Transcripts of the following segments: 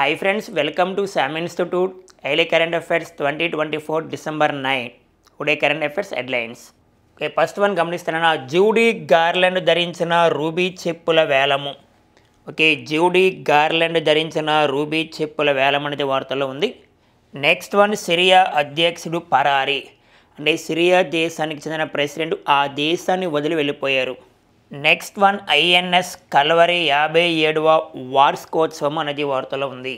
Hi friends, welcome to Sam Institute Daily Current Affairs 2024 December 9. Today current affairs headlines. Okay, first one గమనిస్తున్నా Judy Garland ధరించిన ruby చెప్పుల వేలము. Okay, Judy Garland ధరించిన ruby చెప్పుల వేలం అనేది వార్తల్లో ఉంది. నెక్స్ట్ వన్ సిరియా అధ్యక్షుడు పరారీ. అంటే సిరియా దేశానికి చెందిన ప్రెసిడెంట్ ఆ దేశాన్ని వదిలి వెళ్ళిపోయారు. నెక్స్ట్ వన్ ఐఎన్ఎస్ కల్వరి 57వ వార్షికోత్సవం అనేది వార్తలో ఉంది.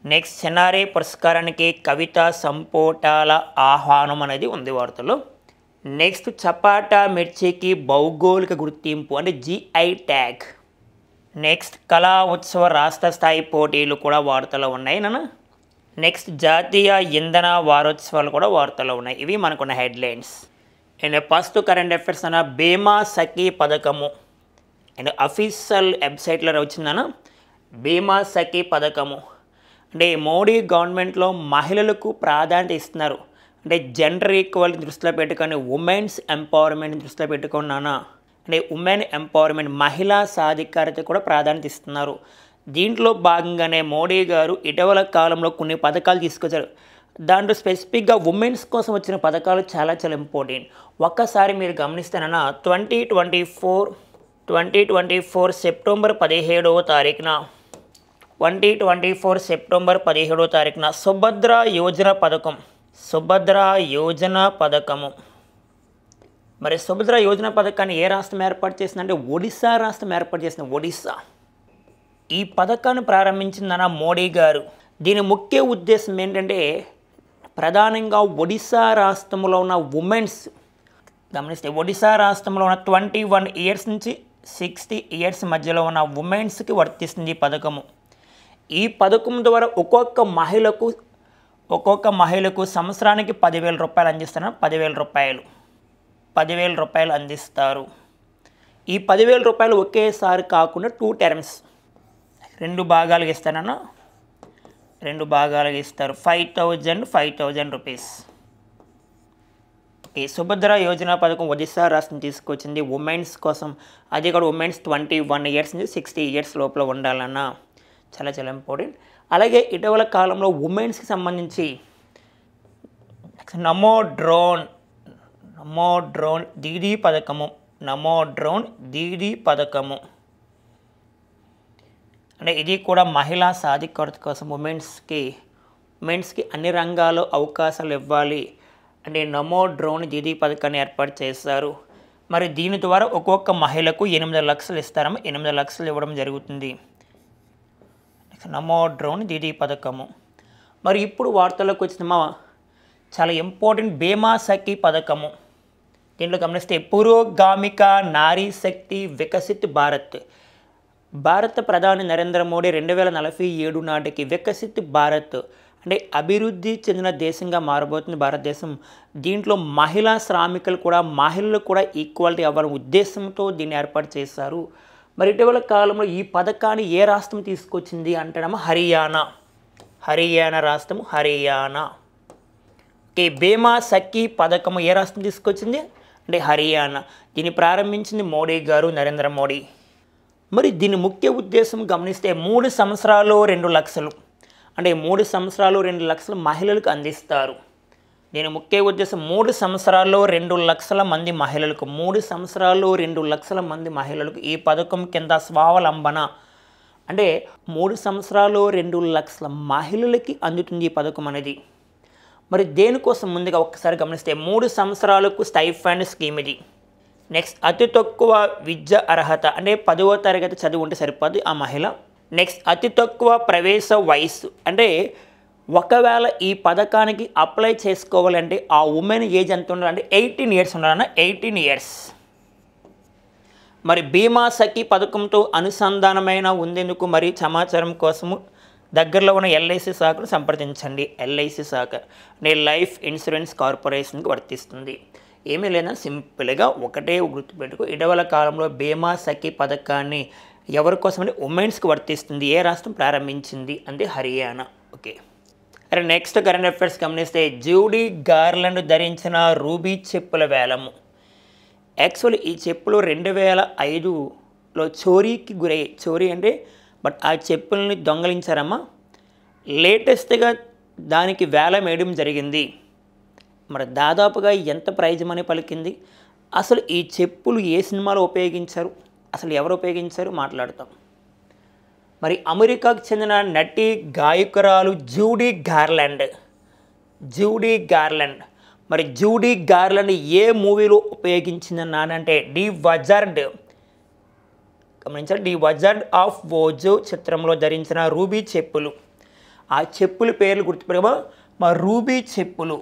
నెక్స్ట్ సెనారే పురస్కారానికి కవితా సంపుటాల ఆహ్వానం అనేది ఉంది వార్తలో. నెక్స్ట్ చపాటా మిర్చికి భౌగోళిక గుర్తింపు అంటే జిఐ ట్యాగ్. నెక్స్ట్ కళా ఉత్సవ రాష్ట్ర స్థాయి పోటీలు కూడా వార్తలో ఉన్నాయి నెక్స్ట్ జాతీయ ఇంధన వారోత్సవాలు కూడా వార్తలో ఉన్నాయి. ఇవి మనకున్న headlines. And first current affairs బీమా సఖీ పథకము అండ్ అఫీషియల్ వెబ్సైట్లో వచ్చిందన్న బీమా సఖీ పథకము అంటే మోడీ గవర్నమెంట్లో మహిళలకు ప్రాధాన్యత ఇస్తున్నారు. అంటే జెండర్ ఈక్వాలిటీ దృష్టిలో పెట్టుకొని ఉమెన్స్ ఎంపవర్మెంట్ దృష్టిలో పెట్టుకున్నానా అంటే ఉమెన్ ఎంపవర్మెంట్ మహిళా సాధికారత కూడా ప్రాధాన్యత ఇస్తున్నారు. దీంట్లో భాగంగానే మోడీ గారు ఇటీవల కాలంలో కొన్ని పథకాలు తీసుకొచ్చారు. దాంట్లో స్పెసిఫిక్గా ఉమెన్స్ కోసం వచ్చిన పథకాలు చాలా ఇంపార్టెంట్. ఒక్కసారి మీరు గమనిస్తేనన్నా 2024 సెప్టెంబర్ 17వ తారీఖున 2024 సెప్టెంబర్ 17వ తారీఖున సుభద్ర యోజన పథకము మరి సుభద్ర యోజన పథకాన్ని ఏ రాష్ట్రం ఏర్పాటు చేసిందంటే ఒడిశా రాష్ట్రం ఏర్పాటు చేసింది. ఒడిశా ఈ పథకాన్ని ప్రారంభించిందన్న మోడీ గారు. దీని ముఖ్య ఉద్దేశం ఏంటంటే ప్రధానంగా ఒడిశా రాష్ట్రంలో ఉన్న ఉమెన్స్ గమనిస్తే ఒడిశా రాష్ట్రంలో ఉన్న 21 ఇయర్స్ నుంచి 60 ఇయర్స్ మధ్యలో ఉన్న ఉమెన్స్కి వర్తిస్తుంది ఈ పథకము. ఈ పథకం ద్వారా ఒక్కొక్క మహిళకు సంవత్సరానికి 10,000 రూపాయలు అందిస్తున్నారు. 10,000 రూపాయలు అందిస్తారు. ఈ 10,000 రూపాయలు ఒకేసారి కాకుండా 2 టర్మ్స్ 2 భాగాలుగా ఇస్తానన్నా 2 భాగాలుగా ఇస్తారు. 5,000 రూపీస్. ఈ సుభద్ర యోజన పథకం ఒడిశా రాష్ట్రం తీసుకొచ్చింది ఉమెన్స్ కోసం. అది కూడా ఉమెన్స్ 21 ఇయర్స్ నుంచి 60 ఇయర్స్ లోపల ఉండాలన్నా చాలా ఇంపార్టెంట్. అలాగే ఇటీవల కాలంలో ఉమెన్స్కి సంబంధించి నమో డ్రోన్ దీదీ పథకము అంటే ఇది కూడా మహిళా సాధికారత కోసం ఉమెన్స్కి అన్ని రంగాల్లో అవకాశాలు ఇవ్వాలి అంటే నమో డ్రోన్ దీదీ పథకాన్ని ఏర్పాటు చేశారు. మరి దీని ద్వారా ఒక్కొక్క మహిళకు 8 లక్షలు ఇస్తారమ్మా. 8 లక్షలు ఇవ్వడం జరుగుతుంది. నమో డ్రోన్ దీదీ పథకము. మరి ఇప్పుడు వార్తల్లోకి వచ్చిన చాలా ఇంపార్టెంట్ బీమా సఖీ పథకము. దీంట్లో గమనిస్తే పురోగామిక నారీ శక్తి వికసిత్ భారత ప్రధాని నరేంద్ర మోడీ 2047 నాటికి వికసిత్ భారత్ అంటే అభివృద్ధి చెందిన దేశంగా మారబోతుంది భారతదేశం. దీంట్లో మహిళలు కూడా ఈక్వాలిటీ అవ్వాలనే ఉద్దేశంతో దీన్ని ఏర్పాటు చేశారు. మరి ఇటీవల కాలంలో ఈ పథకాన్ని ఏ రాష్ట్రం తీసుకొచ్చింది అంటేనేమో హర్యానా రాష్ట్రం. ఓకే, బీమా సఖీ పథకము ఏ రాష్ట్రం తీసుకొచ్చింది అంటే హర్యానా. దీన్ని ప్రారంభించింది మోడీ గారు, నరేంద్ర మోడీ. మరి దీని ముఖ్య ఉద్దేశం గమనిస్తే 3 సంవత్సరాలు 2 లక్షలు అంటే 3 సంవత్సరాలు 2 లక్షలు మహిళలకు అందిస్తారు. దీని ముఖ్య ఉద్దేశం 3 సంవత్సరాల్లో 2 లక్షల మంది మహిళలకు 3 సంవత్సరాలు 2 లక్షల మంది మహిళలకు ఈ పథకం కింద స్వావలంబన అంటే 3 సంవత్సరాలు 2 లక్షల మహిళలకి అందుతుంది ఈ పథకం అనేది. మరి దేనికోసం ముందుగా ఒక్కసారి గమనిస్తే 3 సంవత్సరాలకు స్టైఫండ్ స్కీమ్ ఇది. నెక్స్ట్ అతి తక్కువ విద్య అర్హత అంటే 10వ తరగతి చదివి ఉంటే సరిపోదు ఆ మహిళ. నెక్స్ట్ అతి తక్కువ ప్రవేశ వయస్సు అంటే ఒకవేళ ఈ పథకానికి అప్లై చేసుకోవాలంటే ఆ ఉమెన్ ఏజ్ ఎంత ఉండాలంటే 18 ఇయర్స్ ఉండాలన్న 18 ఇయర్స్. మరి బీమా సఖీ పథకంతో అనుసంధానమైన ఉండేందుకు మరి సమాచారం కోసము దగ్గరలో ఉన్న ఎల్ఐసి శాఖను సంప్రదించండి. ఎల్ఐసి శాఖ అంటే లైఫ్ ఇన్సూరెన్స్ కార్పొరేషన్కి వర్తిస్తుంది. ఏమీ లేదా సింపుల్గా ఒకటే గుర్తుపెట్టుకో, ఇటీవల కాలంలో బీమా సఖీ పథకాన్ని ఎవరి కోసం అంటే ఉమెన్స్కి వర్తిస్తుంది. ఏ రాష్ట్రం ప్రారంభించింది అంటే హర్యానా. ఓకే, అరే నెక్స్ట్ కరెంట్ అఫైర్స్ గమనిస్తే జూడీ గార్లాండ్ ధరించిన రూబీ చెప్పుల వేలము. యాక్చువల్లీ ఈ చెప్పులు 2005లో చోరీకి గురయ్యాయి. చోరీ అంటే బట్ ఆ చెప్పుల్ని దొంగలించారమ్మా. లేటెస్ట్గా దానికి వేలం వేయడం జరిగింది. మరి దాదాపుగా ఎంత ప్రైజ్ మనీ పలికింది, అసలు ఈ చెప్పులు ఏ సినిమాలో ఉపయోగించారు, అసలు ఎవరు ఉపయోగించారు మాట్లాడతాం. మరి అమెరికాకు చెందిన నటి గాయకురాలు జూడీ గార్లాండ్ మరి జూడీ గార్లాండ్ ఏ మూవీలో ఉపయోగించిందన్నానంటే ది వజార్డ్, గమనించారు, ది వజార్డ్ ఆఫ్ ఓజ్ చిత్రంలో ధరించిన రూబీ చెప్పులు. ఆ చెప్పుల పేర్లు గుర్తుపెట్టుకో, మా రూబీ చెప్పులు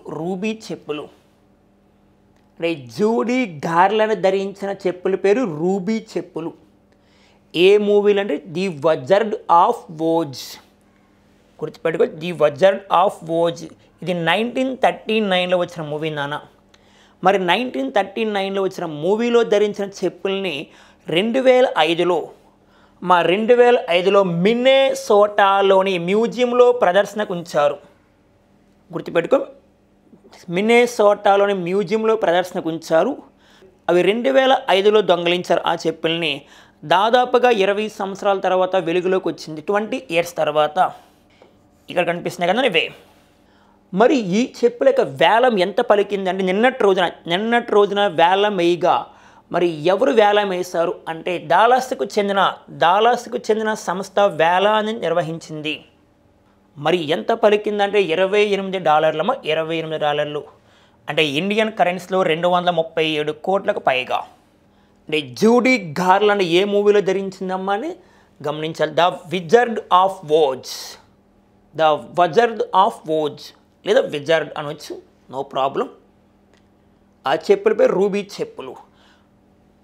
అంటే జూడీ గార్లాండ్ ధరించిన చెప్పుల పేరు రూబీ చెప్పులు. ఏ మూవీలు అంటే ది వజార్డ్ ఆఫ్ ఓజ్, గుర్తుపెట్టుకో, ది వజార్డ్ ఆఫ్ ఓజ్. ఇది 1939లో వచ్చిన మూవీ నాన్న. మరి 1939లో వచ్చిన మూవీలో ధరించిన చెప్పుల్ని 2005లో మిన్నెసోటాలోని మ్యూజియంలో ప్రదర్శనకు ఉంచారు. గుర్తుపెట్టుకో, మిన్నెసోటాలోని మ్యూజియంలో ప్రదర్శనకు ఉంచారు. అవి 2005లో దొంగలించారు ఆ చెప్పుల్ని. దాదాపుగా 20 సంవత్సరాల తర్వాత వెలుగులోకి వచ్చింది, 20 years తర్వాత. ఇక్కడ కనిపిస్తున్నాయి కదా ఇవే. మరి ఈ చెప్పుల యొక్క వేలం ఎంత పలికిందంటే నిన్నటి రోజున వేలం వేయగా మరి ఎవరు వేలం వేశారు అంటే డాలస్కు చెందిన సంస్థ వేలాన్ని నిర్వహించింది. మరి ఎంత పలికిందంటే $28 అంటే ఇండియన్ కరెన్సీలో 237 కోట్లకు పైగా. అంటే జూడీ గార్లాండ్ ఏ మూవీలో ధరించిందమ్మా అని గమనించాలి. ద వజార్డ్ ఆఫ్ ఓజ్ లేదా విజార్డ్ అనొచ్చు, నో ప్రాబ్లం. ఆ చెప్పుల పేరు రూబీ చెప్పులు.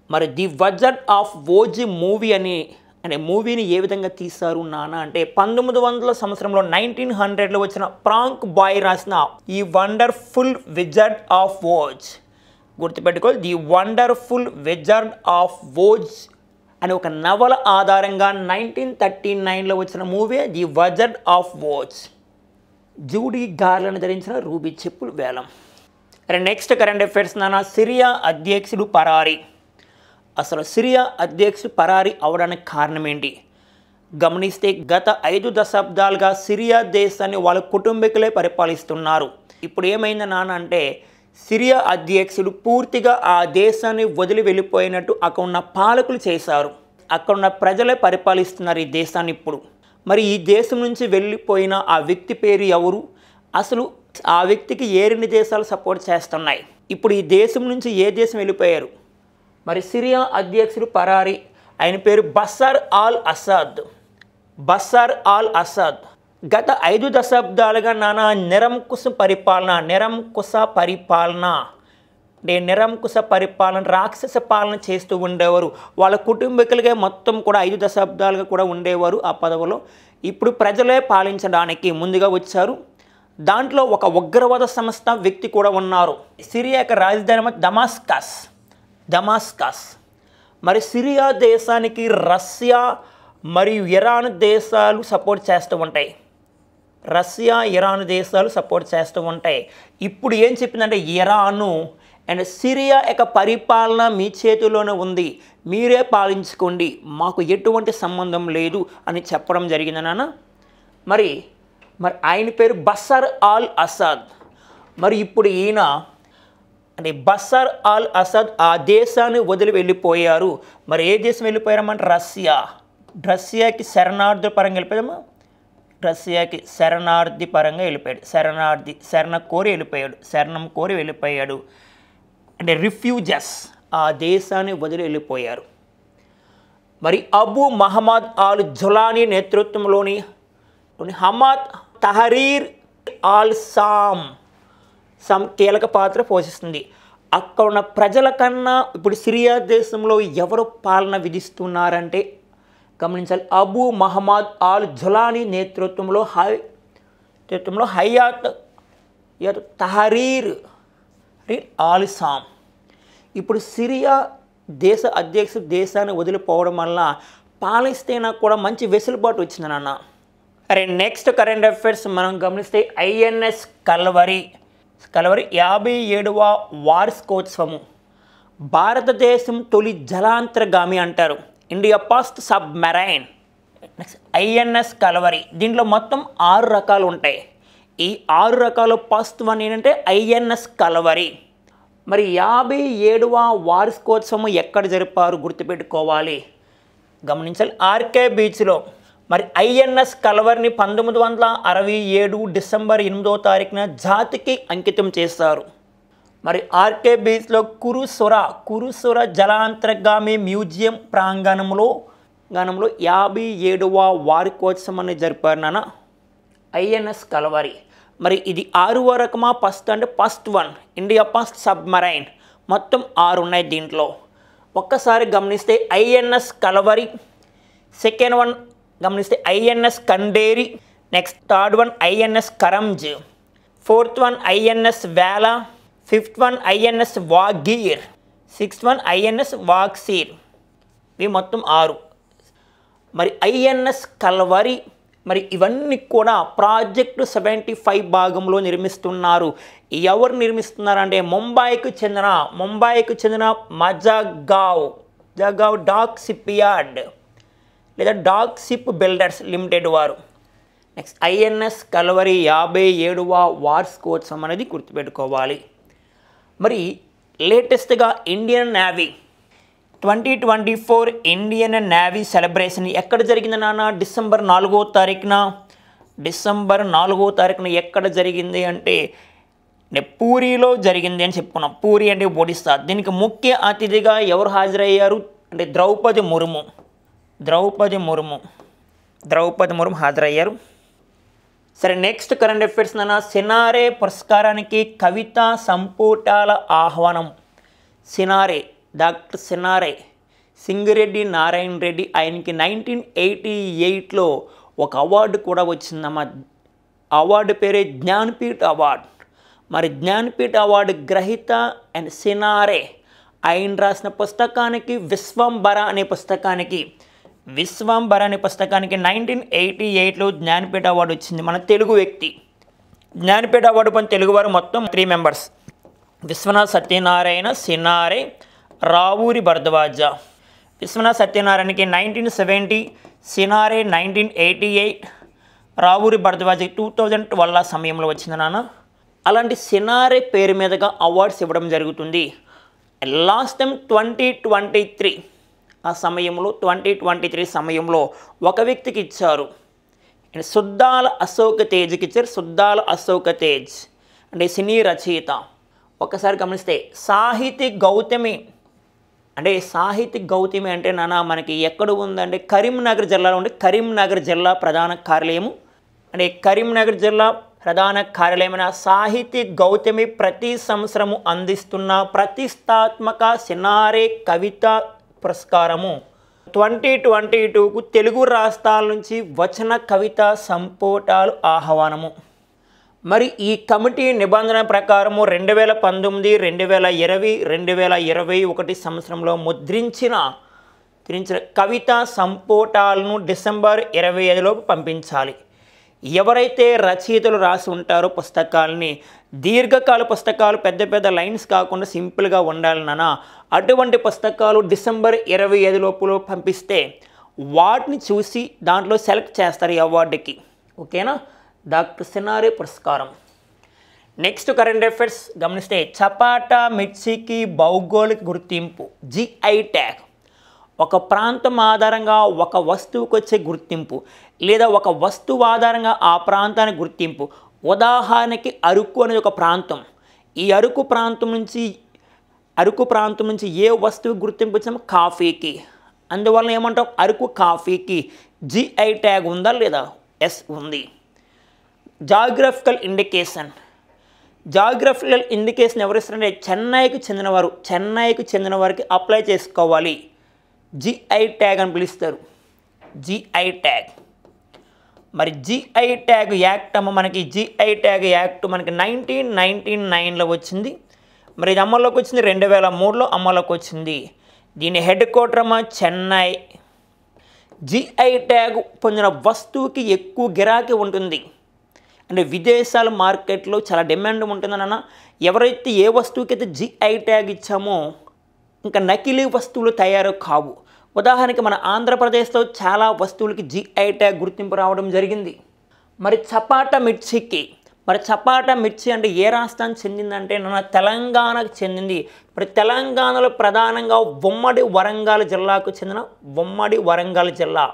మరి ది వజార్డ్ ఆఫ్ ఓజ్ మూవీ అనే మూవీని ఏ విధంగా తీశారు నాన్న అంటే 1900 సంవత్సరంలో 1900లో వచ్చిన ఫ్రాంక్ బాయ్ రాసిన ఈ వండర్ఫుల్ విజార్డ్ ఆఫ్ ఓజ్, గుర్తుపెట్టుకో, the wonderful wizard of Oz అనే ఒక నవల ఆధారంగా 1939లో వచ్చిన movie the wizard of Oz. Judy Garland ధరించిన రూబీ చెప్పులు వేలం. నెక్స్ట్ కరెంట్ అఫైర్స్ నాన్న, సిరియా అధ్యక్షుడు పరారీ. అసలు సిరియా అధ్యక్షుడు పరారీ అవడానికి కారణం ఏంటి గమనిస్తే, గత 5 దశాబ్దాలుగా సిరియా దేశాన్ని వాళ్ళ కుటుంబీకులే పరిపాలిస్తున్నారు. ఇప్పుడు ఏమైంది నాన్న అంటే సిరియా అధ్యక్షుడు పూర్తిగా ఆ దేశాన్ని వదిలి వెళ్ళిపోయినట్టు అక్కడ ఉన్న పాలకులు చేశారు. అక్కడ ఉన్న ప్రజలే పరిపాలిస్తున్నారు ఈ దేశాన్ని ఇప్పుడు. మరి ఈ దేశం నుంచి వెళ్ళిపోయిన ఆ వ్యక్తి పేరు ఎవరు, అసలు ఆ వ్యక్తికి ఏ 2 దేశాలు సపోర్ట్ చేస్తున్నాయి, ఇప్పుడు ఈ దేశం నుంచి ఏ దేశం వెళ్ళిపోయారు. మరి సిరియా అధ్యక్షుడు పరారీ, ఆయన పేరు బషార్ అల్ అసాద్. గత 5 దశాబ్దాలుగా నానా నిరంకుశ పరిపాలన రాక్షస పాలన చేస్తూ ఉండేవారు. వాళ్ళ కుటుంబీకులుగా మొత్తం కూడా 5 దశాబ్దాలుగా కూడా ఉండేవారు ఆ పదవిలో. ఇప్పుడు ప్రజలే పాలించడానికి ముందుగా వచ్చారు. దాంట్లో ఒక ఉగ్రవాద సంస్థ వ్యక్తి కూడా ఉన్నారు. సిరియా యొక్క రాజధాని దమాస్కస్. మరి సిరియా దేశానికి రష్యా మరియు ఇరాన్ దేశాలు సపోర్ట్ చేస్తూ ఉంటాయి. ఇప్పుడు ఏం చెప్పిందంటే ఇరాను అండ్ సిరియా యొక్క పరిపాలన మీ చేతిలోనే ఉంది, మీరే పాలించుకోండి, మాకు ఎటువంటి సంబంధం లేదు అని చెప్పడం జరిగింది నాన్న. మరి ఆయన పేరు బషార్ అల్ అసాద్. మరి ఇప్పుడు ఈయన అంటే బషార్ అల్ అసాద్ ఆ దేశాన్ని వదిలి వెళ్ళిపోయారు. మరి ఏ దేశం వెళ్ళిపోయారమ్మంటే రష్యాకి శరణార్థి పరంగా వెళ్ళిపోయామా, శరణం కోరి వెళ్ళిపోయాడు. అంటే రిఫ్యూజెస్ ఆ దేశాన్ని వదిలి వెళ్ళిపోయారు. మరి అబూ మహమ్మద్ అల్ జులానీ నేతృత్వంలోని హమాత్ తహరీర్ అల్ షామ్ కీలక పాత్ర పోషిస్తుంది. అక్కడ ఉన్న ప్రజల కన్నా ఇప్పుడు సిరియా దేశంలో ఎవరు పాలన విధిస్తున్నారంటే గమనించాలి, అబూ మహమ్మద్ అల్ జులానీ నేతృత్వంలో హయాత్ తహరీర్ అల్ షామ్. ఇప్పుడు సిరియా అధ్యక్షుడు దేశాన్ని వదిలిపోవడం వల్ల పాలస్తీనా కూడా మంచి వెసులుబాటు వచ్చింది నాన్న. నెక్స్ట్ కరెంట్ అఫైర్స్ మనం గమనిస్తే ఐఎన్ఎస్ కల్వరి 57వ వార్షికోత్సవము. భారతదేశం తొలి జలాంతర్గామి అంటారు. India first submarine next INS Calvary. దీంట్లో మొత్తం 6 రకాలు ఉంటాయి. ఈ 6 రకాలు ఫస్ట్ వన్ ఏంటంటే ఐఎన్ఎస్ కలవరి. మరి 57వ వార్షికోత్సవం ఎక్కడ జరిపారు గుర్తుపెట్టుకోవాలి, గమనించాలి. ఆర్కే బీచ్లో. మరి ఐఎన్ఎస్ కలవరిని 1967 డిసెంబర్ 8వ తారీఖున జాతికి అంకితం చేస్తారు. మరి ఆర్కే బీచ్లో కురుసుర జలాంతర్గామి మ్యూజియం ప్రాంగణంలో 57వ వార్షికోత్సవం అనేది జరిపారు నాన్న ఐఎన్ఎస్ కలవరి. మరి ఇది 6వ రకమా first one India first submarine. మొత్తం 6 ఉన్నాయి దీంట్లో. ఒక్కసారి గమనిస్తే ఐఎన్ఎస్ కలవరి, సెకండ్ వన్ గమనిస్తే INS Khanderi, next third one INS Karanj, fourth one INS Vela, fifth one INS Vagir, sixth one INS Vagsheer. ఇవి మొత్తం 6. మరి ఐఎన్ఎస్ కల్వరి మరి ఇవన్నీ కూడా ప్రాజెక్టు 75 భాగంలో నిర్మిస్తున్నారు. ఎవరు నిర్మిస్తున్నారంటే ముంబైకి చెందిన మజగావ్ డాక్ షిప్ యార్డ్ లేదా డాక్ షిప్ బిల్డర్స్ లిమిటెడ్ వారు. నెక్స్ట్ ఐఎన్ఎస్ కల్వరి 57వ వార్షికోత్సవం అనేది గుర్తుపెట్టుకోవాలి. మరి లేటెస్ట్గా Indian navy 2024 Indian navy celebration ఎక్కడ జరిగింది నాన్న? డిసెంబర్ 4వ తారీఖున ఎక్కడ జరిగింది అంటే పూరిలో జరిగింది అని చెప్పుకున్నాం. పూరి అంటే ఒడిస్సా. దీనికి ముఖ్య అతిథిగా ఎవరు హాజరయ్యారు అంటే ద్రౌపది ముర్ము హాజరయ్యారు. సరే, నెక్స్ట్ కరెంట్ అఫైర్స్ నాన్న. సినారే పురస్కారానికి కవితా సంపుటాల ఆహ్వానం. సినారే, డాక్టర్ సినారే సింగిరెడ్డి నారాయణ రెడ్డి, ఆయనకి 1988లో ఒక అవార్డు కూడా వచ్చిందమ్మా. అవార్డు పేరే జ్ఞాన్పీఠ్ అవార్డు. మరి జ్ఞాన్పీఠ్ అవార్డు గ్రహీత అండ్ సినారే. ఆయన రాసిన పుస్తకానికి విశ్వంబర అనే పుస్తకానికి 1988లో జ్ఞాన్పీఠ్ అవార్డు వచ్చింది. మన తెలుగు వ్యక్తి. జ్ఞాన్పీఠ్ అవార్డు పొందిన తెలుగువారు మొత్తం 3 మెంబర్స్: విశ్వనాథ్ సత్యనారాయణ, సినారే, రావూరి భరద్వాజ. విశ్వనాథ్ సత్యనారాయణకి 1970, సినారే 1988, రావూరి భరద్వాజ 2012 సమయంలో వచ్చింది నాన్న. అలాంటి సినారే పేరు మీదుగా అవార్డ్స్ ఇవ్వడం జరుగుతుంది. లాస్ట్ టైం 2023 సమయంలో 2023 సమయంలో ఒక వ్యక్తికి ఇచ్చారు. సుద్దాల అశోక్ తేజ్కి ఇచ్చారు. సుద్దాల అశోక్ తేజ్ అంటే సినీ రచయిత. ఒకసారి గమనిస్తే సాహితీ గౌతమి అంటే నాన్న మనకి ఎక్కడ ఉందంటే కరీంనగర్ జిల్లాలో ఉండే కరీంనగర్ జిల్లా ప్రధాన కార్యాలయము. అంటే కరీంనగర్ జిల్లా ప్రధాన కార్యాలయమైన సాహితీ గౌతమి ప్రతి సంవత్సరము అందిస్తున్న ప్రతిష్టాత్మక సినారే కవితా పురస్కారము 2022కు తెలుగు రాష్ట్రాల నుంచి వచన కవితా సంపుటాలు ఆహ్వానము. మరి ఈ కమిటీ నిబంధన ప్రకారము 2019, 2020, 2021 సంవత్సరంలో ముద్రించిన కవితా సంపుటాలను డిసెంబర్ 25లోపు పంపించాలి. ఎవరైతే రచయితలు రాసి ఉంటారో పుస్తకాలని, దీర్ఘకాల పుస్తకాలు పెద్ద పెద్ద లైన్స్ కాకుండా సింపుల్గా ఉండాలన్నా అటువంటి పుస్తకాలు డిసెంబర్ 25 లోపల పంపిస్తే వాటిని చూసి దాంట్లో సెలెక్ట్ చేస్తారు ఈ అవార్డుకి. ఓకేనా? డాక్టర్ సినారే పురస్కారం. నెక్స్ట్ కరెంట్ అఫైర్స్ గమనిస్తే చపాటా మిర్చికి భౌగోళిక గుర్తింపు జిఐ ట్యాగ్. ఒక ప్రాంతం ఆధారంగా ఒక వస్తువుకు వచ్చే గుర్తింపు లేదా ఒక వస్తువు ఆధారంగా ఆ ప్రాంతానికి గుర్తింపు. ఉదాహరణకి అరకు అనేది ఒక ప్రాంతం. ఈ అరకు ప్రాంతం నుంచి ఏ వస్తువు గుర్తింపు వచ్చామో కాఫీకి. అందువల్ల ఏమంటాం? అరకు కాఫీకి జిఐ ట్యాగ్ ఉందా లేదా? ఎస్ ఉంది. జాగ్రఫికల్ ఇండికేషన్ ఎవరు ఇస్తారంటే చెన్నైకి చెందిన వారికి అప్లై చేసుకోవాలి. జిఐ ట్యాగ్ అని పిలుస్తారు. GI tag. మరి జిఐ ట్యాగ్ యాక్ట్ మనకి 1999లో వచ్చింది. మరి ఇది అమల్లోకి వచ్చింది 2003లో అమల్లోకి వచ్చింది. దీని head quarter Chennai. GI tag పొందిన వస్తువుకి ఎక్కువ గిరాకీ ఉంటుంది. అంటే విదేశాల మార్కెట్లో చాలా డిమాండ్ ఉంటుందన్న. ఎవరైతే ఏ వస్తువుకి అయితే జిఐ ట్యాగ్ ఇచ్చామో ఇంకా నకిలీ వస్తువులు తయారు కావు. ఉదాహరణకి మన ఆంధ్రప్రదేశ్లో చాలా వస్తువులకి జిఐ ట్యాగ్ గుర్తింపు రావడం జరిగింది. మరి చపాటా మిర్చికి, మరి చపాటా మిర్చి అంటే ఏ రాష్ట్రానికి చెందిందంటే మన తెలంగాణకు చెందింది. మరి తెలంగాణలో ప్రధానంగా ఉమ్మడి వరంగల్ జిల్లాకు చెందిన ఉమ్మడి వరంగల్ జిల్లా.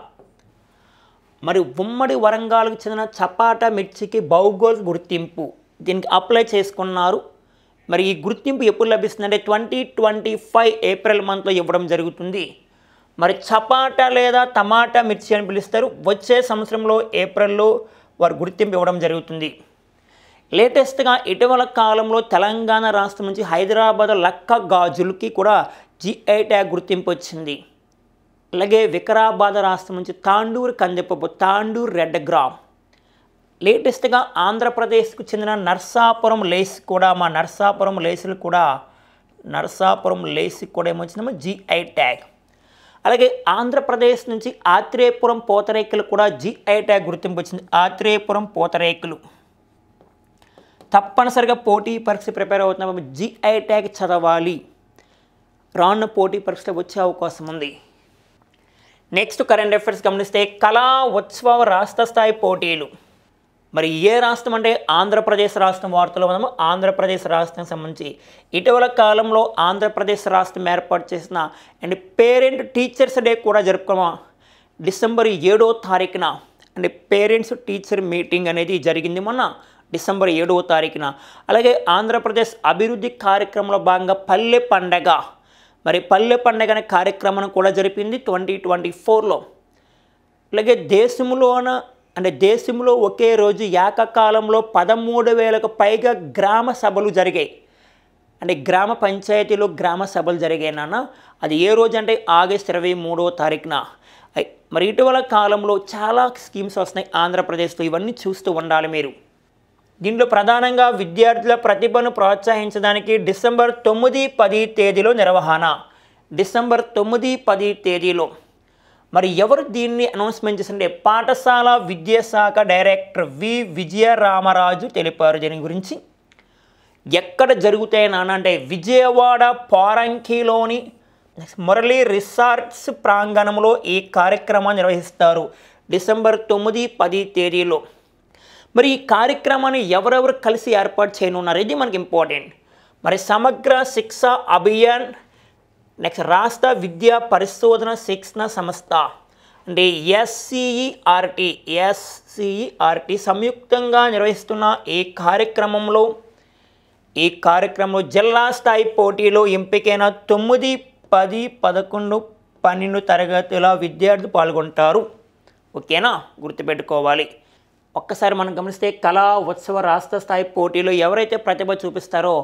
మరి ఉమ్మడి వరంగల్కు చెందిన చపాటా మిర్చికి భౌగోళిక గుర్తింపు దీనికి అప్లై చేసుకున్నారు. మరి ఈ గుర్తింపు ఎప్పుడు లభిస్తుందంటే 2025 ఏప్రిల్ మంత్లో ఇవ్వడం జరుగుతుంది. మరి చపాటా లేదా టమాటా మిర్చి అని పిలుస్తారు. వచ్చే సంవత్సరంలో ఏప్రిల్లో వారు గుర్తింపు ఇవ్వడం జరుగుతుంది. లేటెస్ట్గా ఇటీవల కాలంలో తెలంగాణ రాష్ట్రం నుంచి హైదరాబాద్ లక్క గాజులకి కూడా జిఐ ట్యాగ్ గుర్తింపు వచ్చింది. అలాగే వికారాబాద్ రాష్ట్రం నుంచి తాండూరు కందిపప్పు, తాండూరు రెడ్ గ్రామ్. లేటెస్ట్గా ఆంధ్రప్రదేశ్కు చెందిన నర్సాపురం లేస్ కూడా, మా నర్సాపురం లేసులు కూడా ఏమొచ్చిందమ్మా జిఐ ట్యాగ్. అలాగే ఆంధ్రప్రదేశ్ నుంచి ఆత్రేయపురం పూతరేకులు కూడా జిఐ ట్యాగ్ గుర్తింపు వచ్చింది. ఆత్రేయపురం పూతరేకులు తప్పనిసరిగా పోటీ పరీక్ష ప్రిపేర్ అవుతున్నాం, జిఐ ట్యాగ్ చదవాలి. రానున్న పోటీ పరీక్ష వచ్చే అవకాశం ఉంది. నెక్స్ట్ కరెంట్ అఫైర్స్ గమనిస్తే కళా ఉత్సవ రాష్ట్ర స్థాయి పోటీలు. మరి ఏ రాష్ట్రం అంటే ఆంధ్రప్రదేశ్ రాష్ట్రం వార్తలో మనము ఆంధ్రప్రదేశ్ రాష్ట్రానికి సంబంధించి ఇటీవల కాలంలో ఆంధ్రప్రదేశ్ రాష్ట్రం ఏర్పాటు చేసిన అండ్ పేరెంట్ టీచర్స్ డే కూడా జరుపుకున్నాం. డిసెంబర్ 7వ తారీఖున అంటే పేరెంట్స్ టీచర్ మీటింగ్ అనేది జరిగింది మొన్న డిసెంబర్ 7వ తారీఖున. అలాగే ఆంధ్రప్రదేశ్ అభివృద్ధి కార్యక్రమంలో భాగంగా పల్లె పండగ, మరి పల్లె పండగ అనే కార్యక్రమం కూడా జరిపింది 2024లో. అలాగే దేశంలో ఒకే రోజు ఏకకాలంలో 13,000కు పైగా గ్రామ సభలు జరిగాయి. అంటే గ్రామ పంచాయతీలో గ్రామ సభలు జరిగాయి నాన్న. అది ఏ రోజు అంటే ఆగస్టు 23వ తారీఖున. మరి ఇటీవల కాలంలో చాలా స్కీమ్స్ వస్తున్నాయి ఆంధ్రప్రదేశ్లో, ఇవన్నీ చూస్తూ ఉండాలి మీరు. దీంట్లో ప్రధానంగా విద్యార్థుల ప్రతిభను ప్రోత్సహించడానికి డిసెంబర్ 9, 10 తేదీలో నిర్వహణ. డిసెంబర్ 9, 10 తేదీలో మరి ఎవరు దీన్ని అనౌన్స్మెంట్ చేసింటే పాఠశాల విద్యాశాఖ డైరెక్టర్ వి విజయరామరాజు తెలిపారు. దీని గురించి ఎక్కడ జరుగుతాయి నాన్న అంటే విజయవాడ పారంకిలోని మురళీ రిసార్ట్స్ ప్రాంగణంలో ఈ కార్యక్రమాన్ని నిర్వహిస్తారు డిసెంబర్ 9, 10 తేదీలో. మరి ఈ కార్యక్రమాన్ని ఎవరెవరు కలిసి ఏర్పాటు చేయనున్నారు ఇది మనకి ఇంపార్టెంట్. మరి సమగ్ర శిక్ష అభియాన్, నెక్స్ట్ రాష్ట్ర విద్యా పరిశోధన శిక్షణ సంస్థ అంటే ఎస్సిఈఆర్టీ సంయుక్తంగా నిర్వహిస్తున్న ఈ కార్యక్రమంలో జిల్లా స్థాయి పోటీలో ఎంపికైన 9, 10, 11, 12 తరగతుల విద్యార్థులు పాల్గొంటారు. ఓకేనా, గుర్తుపెట్టుకోవాలి. ఒక్కసారి మనం గమనిస్తే కళా ఉత్సవ రాష్ట్ర స్థాయి పోటీలో ఎవరైతే ప్రతిభ చూపిస్తారో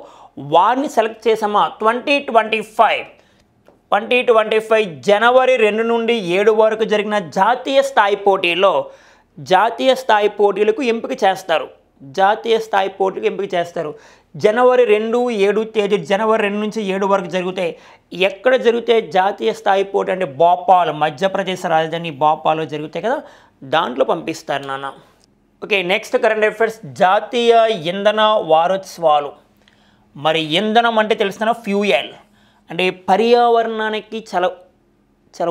వారిని సెలెక్ట్ చేసామా 2025 జనవరి 2 నుండి 7 వరకు జరిగిన జాతీయ స్థాయి పోటీలకు ఎంపిక చేస్తారు. జనవరి 2, 7 తేదీ జనవరి 2 నుంచి 7 వరకు జరుగుతాయి. ఎక్కడ జరుగుతాయి జాతీయ స్థాయి పోటీ అంటే భోపాల్, మధ్యప్రదేశ్ రాజధాని భోపాల్లో జరుగుతాయి కదా, దాంట్లో పంపిస్తారు నాన్న. ఓకే, నెక్స్ట్ కరెంట్ అఫైర్స్ జాతీయ ఇంధన వారోత్సవాలు. మరి ఇంధనం అంటే తెలిసిన ఫ్యూయల్ అంటే పర్యావరణానికి చాలా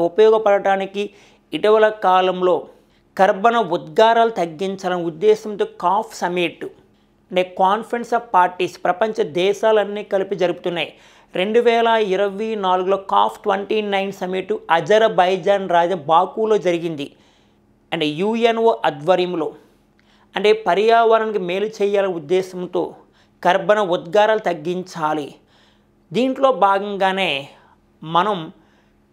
ఉపయోగపడటానికి ఇటీవల కాలంలో కర్బన ఉద్గారాలు తగ్గించాలనే ఉద్దేశంతో కాఫ్ సమిట్ అంటే కాన్ఫరెన్స్ ఆఫ్ పార్టీస్ ప్రపంచ దేశాలన్నీ కలిపి జరుపుతున్నాయి. 2024లో కాఫ్ 29 సమిట్ అజర్బైజాన్ రాజధాని బాకులో జరిగింది. అంటే యుఎన్ఓ ఆధ్వర్యంలో అంటే పర్యావరణానికి మేలు చేయాలనే ఉద్దేశంతో కర్బన ఉద్గారాలు తగ్గించాలి. దీంట్లో భాగంగానే మనం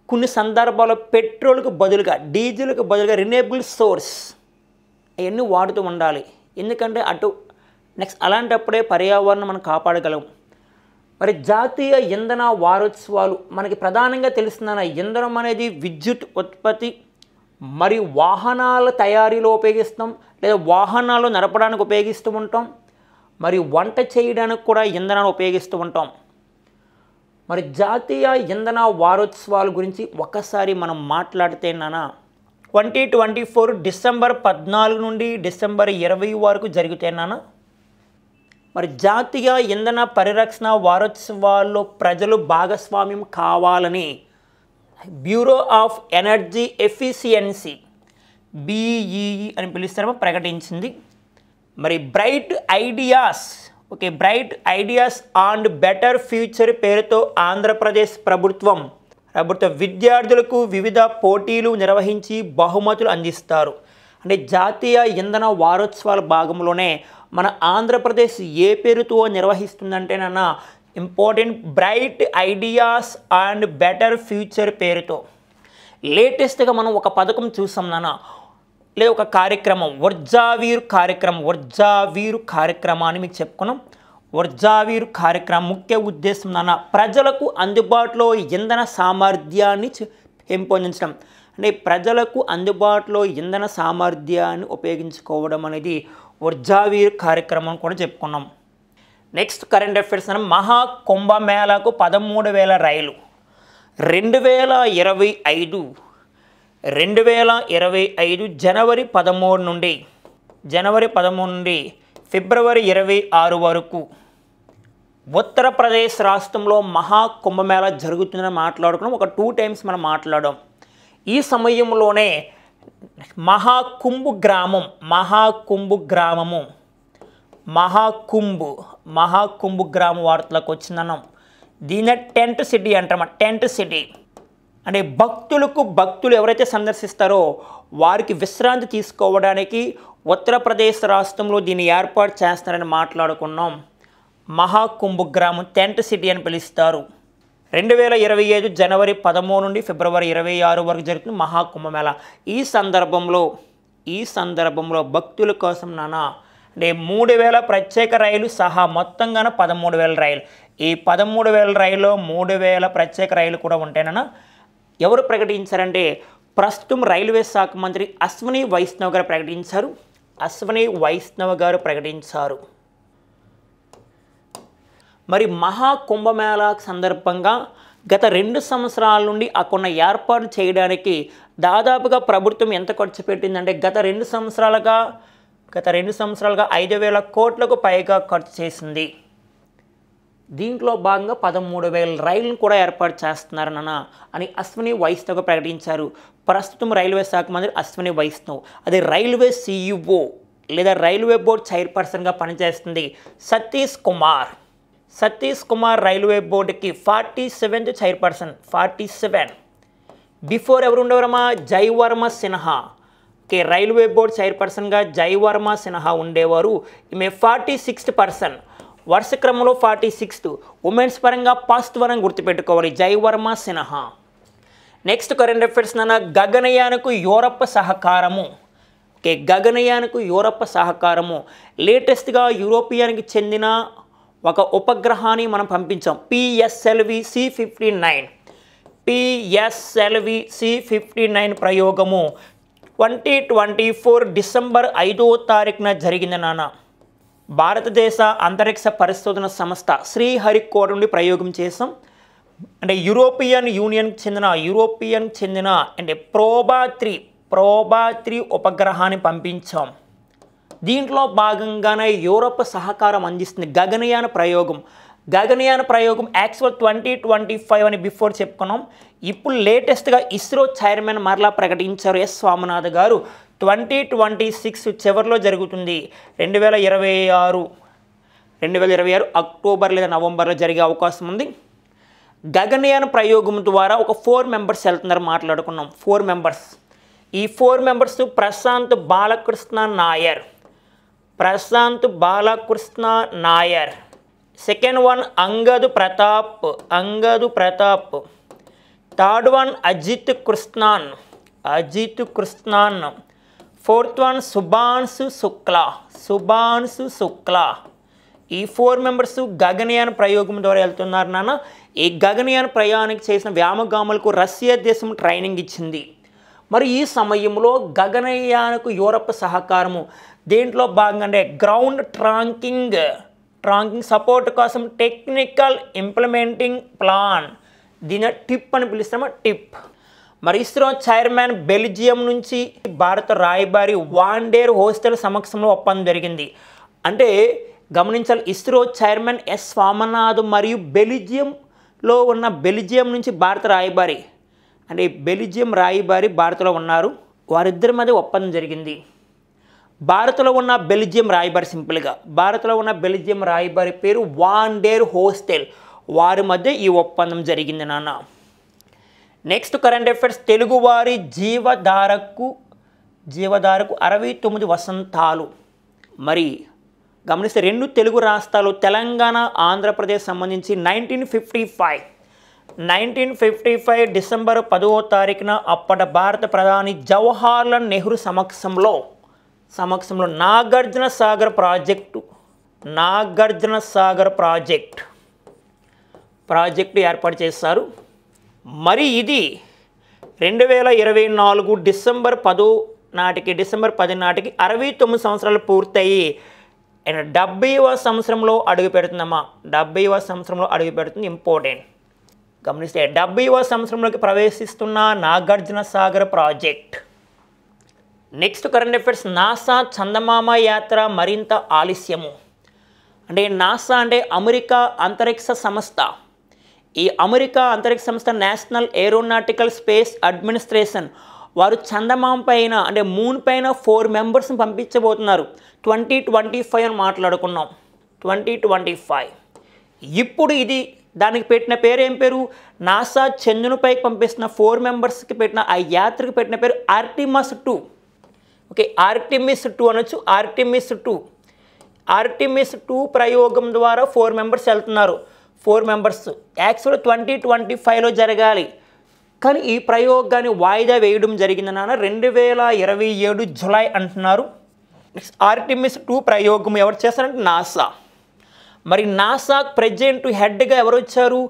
కొన్ని సందర్భాల్లో పెట్రోల్కు బదులుగా డీజిల్కు బదులుగా రిన్యూవబుల్ సోర్స్ అవన్నీ వాడుతూ ఉండాలి. ఎందుకంటే నెక్స్ట్ అలాంటప్పుడే పర్యావరణం మనం కాపాడగలం. మరి జాతీయ ఇంధన వారోత్సవాలు మనకి ప్రధానంగా తెలిసిన ఇంధనం అనేది విద్యుత్ ఉత్పత్తి మరియు వాహనాల తయారీలో ఉపయోగిస్తాం, లేదా వాహనాలు నడపడానికి ఉపయోగిస్తూ ఉంటాం, మరియు వంట చేయడానికి కూడా ఇంధనాన్ని ఉపయోగిస్తూ ఉంటాం. మరి జాతీయ ఇంధన వారోత్సవాల గురించి ఒకసారి మనం మాట్లాడితే నాన్న 2024 డిసెంబర్ 14 నుండి డిసెంబర్ 20 వరకు జరుగుతాయి నాన్న. మరి జాతీయ ఇంధన పరిరక్షణ వారోత్సవాల్లో ప్రజలు భాగస్వామ్యం కావాలని bureau of energy efficiency BEE అని పిలుస్తారో ప్రకటించింది. మరి bright ideas bright ideas and better future పేరుతో ఆంధ్రప్రదేశ్ ప్రభుత్వం విద్యార్థులకు వివిధ పోటీలు నిర్వహించి బహుమతులు అందిస్తారు. అంటే జాతీయ ఇంధన వారోత్సవాల భాగంలోనే మన ఆంధ్రప్రదేశ్ ఏ పేరుతో నిర్వహిస్తుందంటేనన్న important bright ideas and better future పేరుతో. లేటెస్ట్గా మనం ఒక పథకం చూసాం నాన్న, లేదా ఒక కార్యక్రమం వర్జావీరు కార్యక్రమాన్ని మీకు చెప్పుకున్నాం. వర్జావీరు కార్యక్రమం ముఖ్య ఉద్దేశం నాన్న ప్రజలకు అందుబాటులో ఇంధన సామర్థ్యాన్ని పెంపొందించడం. అంటే ప్రజలకు అందుబాటులో ఇంధన సామర్థ్యాన్ని ఉపయోగించుకోవడం అనేది వర్జావీరు కార్యక్రమం కూడా చెప్పుకున్నాం. నెక్స్ట్ కరెంట్ అఫైర్స్ అన్న మహాకుంభమేళాకు 13,000 రైలు 2025 జనవరి 13 నుండి ఫిబ్రవరి 26 వరకు ఉత్తరప్రదేశ్ రాష్ట్రంలో మహాకుంభమేళా జరుగుతుందని మాట్లాడుకున్నాం. ఒక 2 times మనం మాట్లాడాం. ఈ సమయంలోనే మహాకుంభ్ గ్రామం వార్తలకు వచ్చిందన్నాం. దీన్ని టెంట్ సిటీ అంటాం. టెంట్ సిటీ అంటే భక్తులు ఎవరైతే సందర్శిస్తారో వారికి విశ్రాంతి తీసుకోవడానికి ఉత్తరప్రదేశ్ రాష్ట్రంలో దీన్ని ఏర్పాటు చేస్తారని మాట్లాడుకున్నాం. మహాకుంభ్ గ్రామం టెంట్ సిటీ అని పిలుస్తారు. 2025 జనవరి 13 నుండి ఫిబ్రవరి 26 వరకు జరుగుతుంది మహాకుంభమేళా. ఈ సందర్భంలో భక్తుల కోసం అంటే 3,000 ప్రత్యేక రైలు సహా మొత్తంగానే 13,000 రైలు. ఈ 13,000 రైల్లో 3,000 ప్రత్యేక రైలు కూడా ఉంటాయన్న ఎవరు ప్రకటించారంటే ప్రస్తుతం రైల్వే శాఖ మంత్రి అశ్విని వైష్ణవ్ గారు ప్రకటించారు. మరి మహాకుంభమేళా సందర్భంగా గత 2 సంవత్సరాల నుండి అక్కడ ఏర్పాటు చేయడానికి దాదాపుగా ప్రభుత్వం ఎంత ఖర్చు పెట్టిందంటే గత 2 సంవత్సరాలుగా 5,000 కోట్లకు పైగా ఖర్చు చేసింది. దీంట్లో భాగంగా 13,000 రైళ్లను కూడా ఏర్పాటు చేస్తున్నారన్న అని అశ్విని వైష్ణవ్ ప్రకటించారు. ప్రస్తుతం రైల్వే శాఖ మంత్రి అశ్విని వైష్ణవ్, అదే రైల్వే CEO లేదా రైల్వే బోర్డ్ చైర్పర్సన్గా పనిచేస్తుంది సతీష్ కుమార్ రైల్వే బోర్డుకి 47th చైర్పర్సన్. 47 బిఫోర్ ఎవరు ఉండేవారమ్మా? జైవర్మ సిన్హా. రైల్వే బోర్డ్ చైర్పర్సన్గా జైవర్మ సిన్హా ఉండేవారు. ఈమె 46th పర్సన్. వరుస క్రమంలో 46th. ఉమెన్స్ పరంగా ఫస్ట్ వన్ గుర్తుపెట్టుకోవాలి, Jaya Varma Sinha. Next current affairs గగనయానకు యూరప్ సహకారము. లేటెస్ట్గా యూరోపియన్కి చెందిన ఒక ఉపగ్రహాన్ని మనం పంపించాం. PSLV C-59 ప్రయోగము 2024 డిసెంబర్ 5వ తారీఖున జరిగింది నాన్న. భారతదేశ అంతరిక్ష పరిశోధన సంస్థ శ్రీహరికోట నుండి ప్రయోగం చేసాం. అంటే యూరోపియన్ చెందిన అంటే ప్రోబా 3 ఉపగ్రహాన్ని పంపించాం. దీంట్లో భాగంగానే యూరోప్ సహకారం అందిస్తుంది. గగనయాన ప్రయోగం యాక్చువల్ 2025 అని బిఫోర్ చెప్పుకున్నాం. ఇప్పుడు లేటెస్ట్గా ఇస్రో చైర్మన్ మరలా ప్రకటించారు ఎస్ స్వామినాథన్ గారు. 2026 చివరిలో జరుగుతుంది. 2026 అక్టోబర్ లేదా నవంబర్లో జరిగే అవకాశం ఉంది. గగనయాన ప్రయోగం ద్వారా ఒక 4 members వెళ్తున్నారు మాట్లాడుకున్నాం. 4 members. ఈ 4 members Prashant Balakrishna Nair. Second one Angad Pratap. Third one Ajit Krishnan. Fourth one Shubhanshu Shukla. ఈ 4 members గగనయాన ప్రయోగం ద్వారా వెళ్తున్నారు నాన్న. ఈ గగనయాన ప్రయాణికి చేసిన వ్యామగాములకు రష్యా దేశం ట్రైనింగ్ ఇచ్చింది. మరి ఈ సమయంలో గగనయానకు యూరప్ సహకారము దేంట్లో భాగంగా గ్రౌండ్ ట్రాకింగ్ సపోర్ట్ కోసం టెక్నికల్ ఇంప్లిమెంటింగ్ ప్లాన్, దీని టిప్ అని పిలుస్తామా టిప్. మరి ఇస్రో చైర్మన్ బెల్జియం నుంచి భారత రాయబారి వాండేర్ హోస్టల్ సమక్షంలో ఒప్పందం జరిగింది. అంటే గమనించాలి, ఇస్రో చైర్మన్ ఎస్ స్వామినాథన్ మరియు బెల్జియం నుంచి భారత రాయబారి అంటే బెల్జియం రాయబారి భారత్లో ఉన్నారు. వారిద్దరి మధ్య ఒప్పందం జరిగింది. భారత్లో ఉన్న బెల్జియం రాయబారి, సింపుల్గా భారత్లో ఉన్న బెల్జియం రాయబారి పేరు వాన్ డెర్ హోస్టెల్. వారి మధ్య ఈ ఒప్పందం జరిగింది నాన్న. నెక్స్ట్ కరెంట్ అఫైర్స్, తెలుగువారి జీవధారకు 69 వసంతాలు. మరి గమనిస్తే 2 తెలుగు రాష్ట్రాలు తెలంగాణ ఆంధ్రప్రదేశ్ సంబంధించి 1955 డిసెంబర్ 10వ తారీఖున అప్పటి భారత ప్రధాని జవహర్లాల్ నెహ్రూ సమక్షంలో నాగార్జున సాగర్ ప్రాజెక్టు ఏర్పాటు చేశారు. మరి ఇది 2024 డిసెంబర్ 10 నాటికి 69 సంవత్సరాలు పూర్తయి 70వ సంవత్సరంలో అడుగు పెడుతుందమ్మా. 70వ సంవత్సరంలో అడుగు పెడుతుంది. ఇంపార్టెంట్ గమనిస్తే 70వ సంవత్సరంలోకి ప్రవేశిస్తున్న Nagarjuna Sagar project. Next current affairs, NASA చందమామ యాత్ర మరింత ఆలస్యము. అంటే నాసా అంటే అమెరికా అంతరిక్ష సంస్థ. ఈ అమెరికా అంతరిక్ష సంస్థ నేషనల్ ఏరోనాటికల్ స్పేస్ అడ్మినిస్ట్రేషన్ వారు చందమామ పైన అంటే మూన్ పైన 4 మెంబర్స్ని పంపించబోతున్నారు. 2025 అని మాట్లాడుకున్నాం. 2025 ఇప్పుడు ఇది దానికి పెట్టిన పేరు ఏం పేరు? నాసా చంద్రునిపైకి పంపిస్తున్న 4 మెంబర్స్కి పెట్టిన ఆ యాత్రకు పెట్టిన పేరు ఆర్టిమస్ 2. ఓకే, ఆర్టిమిస్ 2 అనొచ్చు. ఆర్టిమిస్ 2 ప్రయోగం ద్వారా 4 మెంబర్స్ వెళ్తున్నారు. 4 మెంబర్స్ యాక్చువల్గా 2025లో జరగాలి, కానీ ఈ ప్రయోగాన్ని వాయిదా వేయడం జరిగింది నాన్న. 2027 జులై అంటున్నారు. నెక్స్ట్ ఆర్టిమిస్ 2 ప్రయోగం ఎవరు చేస్తారంటే నాసా. మరి నాసా ప్రెసిడెంట్ హెడ్గా ఎవరు వచ్చారు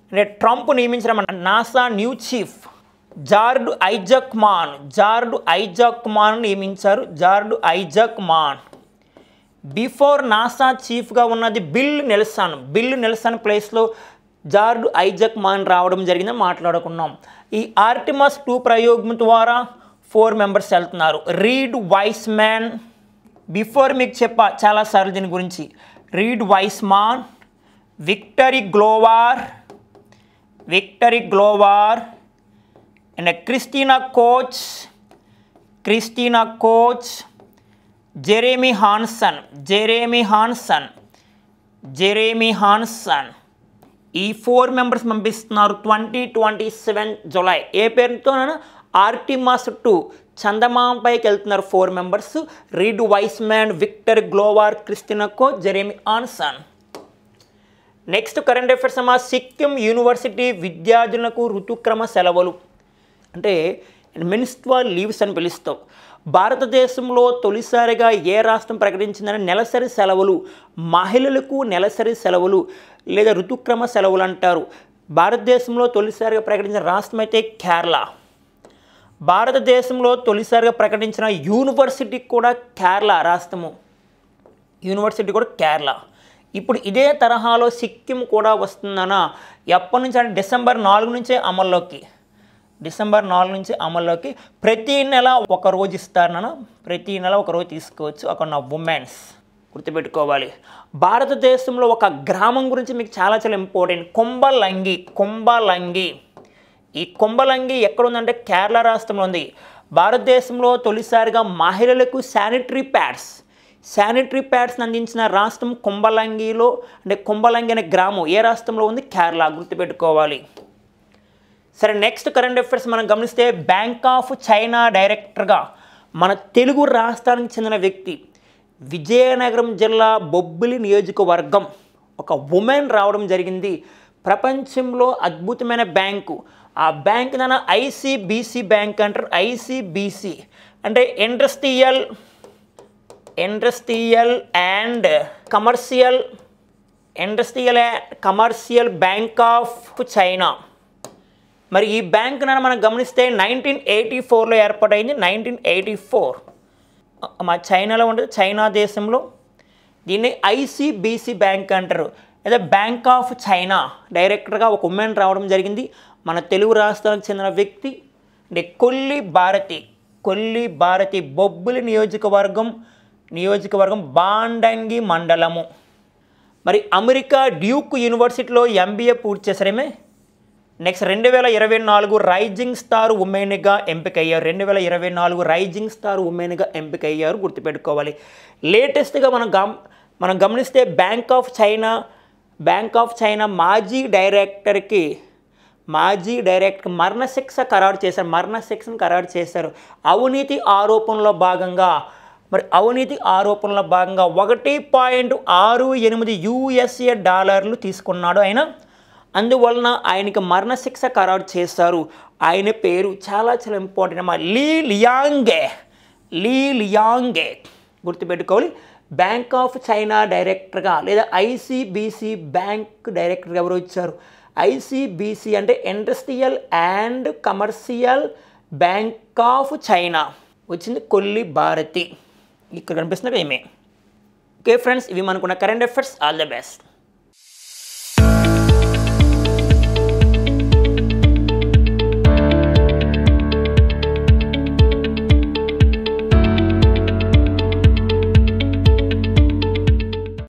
అంటే ట్రంప్ నియమించారన్నమాట. NASA new chief Jared Isaacman నియమించారు. ఐజాక్ మాన్. బిఫోర్ నాసా చీఫ్గా ఉన్నది బిల్ నెల్సన్ ప్లేస్లో జార్డ్ ఐజాక్ మాన్ రావడం జరిగిందని మాట్లాడుకున్నాం. ఈ ఆర్టిమస్ 2 ప్రయోగం ద్వారా 4 మెంబర్స్ వెళ్తున్నారు. రీడ్ వైస్మాన్, బిఫోర్ మీకు చెప్పా చాలాసార్లు దీని గురించి. Read వైస్మాన్, victory Glover and Christina Koch, Jeremy Hanson. ఈ 4 మెంబర్స్ పంపిస్తున్నారు 2027 జులై. ఏ పేరుతో? ఆర్టిమస్ 2 చందమామపైకి వెళ్తున్నారు 4 members. Reid Wiseman, Victor Glover, Christina Koch, Jeremy Hansen. Next current affairs అమ్మా, సిక్కిం యూనివర్సిటీ విద్యార్థులకు ఋతుక్రమ సెలవులు అంటే మెన్స్ట్రువల్ లీవ్స్ అని పిలుస్తాం. భారతదేశంలో తొలిసారిగా ఏ రాష్ట్రం ప్రకటించిందని నెలసరి సెలవులు, మహిళలకు నెలసరి సెలవులు లేదా ఋతుక్రమ సెలవులు అంటారు. భారతదేశంలో తొలిసారిగా ప్రకటించిన రాష్ట్రం అయితే కేరళ. భారతదేశంలో తొలిసారిగా ప్రకటించిన యూనివర్సిటీ కూడా కేరళ రాష్ట్రము. ఇప్పుడు ఇదే తరహాలో సిక్కిం కూడా వస్తుందన్న. ఎప్పటి నుంచి అంటే డిసెంబర్ 4 నుంచే అమల్లోకి. ప్రతి నెల ఒక రోజు ఇస్తారన్న. ప్రతి నెల ఒక రోజు తీసుకోవచ్చు. అక్కడ నా ఉమెన్స్ గుర్తుపెట్టుకోవాలి. భారతదేశంలో ఒక గ్రామం గురించి మీకు చాలా ఇంపార్టెంట్. కుంభలంగి. ఈ కుంభలంగి ఎక్కడ ఉందంటే కేరళ రాష్ట్రంలో ఉంది. భారతదేశంలో తొలిసారిగా మహిళలకు శానిటరీ ప్యాడ్స్ని అందించిన రాష్ట్రం కుంభలంగిలో. అంటే కుంభలంగి అనే గ్రామం ఏ రాష్ట్రంలో ఉంది? కేరళ. గుర్తుపెట్టుకోవాలి. సరే, నెక్స్ట్ కరెంట్ అఫైర్స్ మనం గమనిస్తే బ్యాంక్ ఆఫ్ చైనా డైరెక్టర్గా మన తెలుగు రాష్ట్రానికి చెందిన వ్యక్తి, విజయనగరం జిల్లా బొబ్బిలి నియోజకవర్గం ఒక ఉమెన్ రావడం జరిగింది. ప్రపంచంలో అద్భుతమైన బ్యాంకు. ఆ బ్యాంక్ నాన్న ఐసిబిసి బ్యాంక్ అంటారు. ఐసిబిసి అంటే industrial and commercial bank of China. మరి ఈ బ్యాంక్ నాన్న మనం గమనిస్తే 1984లో ఏర్పాటైంది. 1984 మా చైనాలో ఉంటుంది. చైనా దేశంలో దీన్ని ఐసిబిసి బ్యాంక్ అంటారు. లేదా బ్యాంక్ ఆఫ్ చైనా డైరెక్టర్గా ఒక ఉమెన్ రావడం జరిగింది. మన తెలుగు రాష్ట్రానికి చెందిన వ్యక్తి అంటే కొల్లి భారతి బొబ్బిలి నియోజకవర్గం బాండంగి మండలము. మరి అమెరికా డ్యూక్ యూనివర్సిటీలో ఎంబీఏ పూర్తి చేశారేమే. నెక్స్ట్ 2024 రైజింగ్ స్టార్ ఉమెన్గా ఎంపికయ్యారు. 2024 రైజింగ్ స్టార్ ఉమెన్గా ఎంపికయ్యారు, గుర్తుపెట్టుకోవాలి. లేటెస్ట్గా మనం గమనిస్తే బ్యాంక్ ఆఫ్ చైనా మాజీ డైరెక్టర్ మరణశిక్షను ఖరారు చేశారు. అవినీతి ఆరోపణలో భాగంగా 1.68 యూఎస్ఏ డాలర్లు తీసుకున్నాడు ఆయన. అందువలన ఆయనకి మరణశిక్ష ఖరారు చేశారు. ఆయన పేరు చాలా ఇంపార్టెంట్ అమ్మా, లీ లియాంగే గుర్తుపెట్టుకోవాలి. బ్యాంక్ ఆఫ్ చైనా డైరెక్టర్గా లేదా ఐసిబిసి బ్యాంక్ డైరెక్టర్గా ఎవరు వచ్చారు? ఐసిబిసి అంటే industrial and commercial bank of China వచ్చింది కొల్లి భారతి. ఇక్కడ కనిపిస్తున్నవి ఏమే. ఓకే ఫ్రెండ్స్, ఇవి మనకున్న current affairs. All the best.